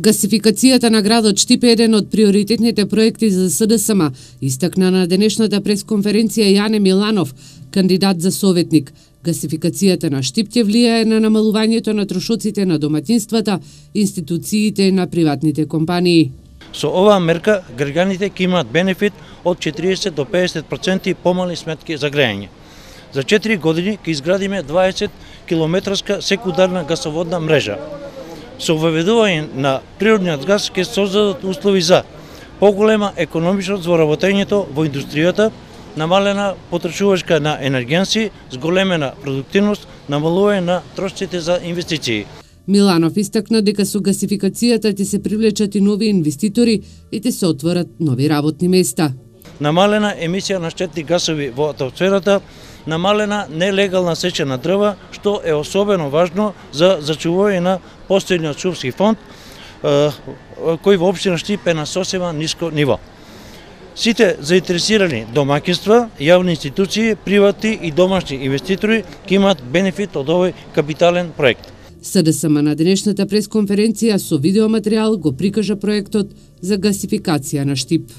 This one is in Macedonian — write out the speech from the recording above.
Гасификацијата на градот Штип е еден од приоритетните проекти за СДСМ, истакна на денешната пресконференција Јане Миланов, кандидат за советник. Гасификацијата на Штип ќе влијае на намалувањето на трошоците на домаќинствата, институциите и на приватните компании. Со оваа мерка граѓаните ќе имаат бенефит од 40 до 50% помали сметки за грејање. За 4 години ќе изградиме 20 километарска секундарна гасоводна мрежа. Со воведување на природниот газ ќе создадат услови за поголема економичност во работењето во индустријата, намалена потрошувачка на енергенси, зголемена продуктивност, намалување на трошоците за инвестиции. Миланов истакна дека со гасификацијата ќе се привлечат и нови инвеститори и ќе се отворат нови работни места. Намалена емисија на штетни гасови во атмосферата, намалена нелегална сеча на дрва, што е особено важно за зачувување на постојниот шумски фонд, кој во општина Штип е на сосема ниско ниво. Сите заинтересирани домаќинства, јавни институции, приватни и домашни инвеститори ќе имаат бенефит од овој капитален проект. СДСМ на денешната пресконференција со видеоматеријал го прикажа проектот за гасификација на Штип.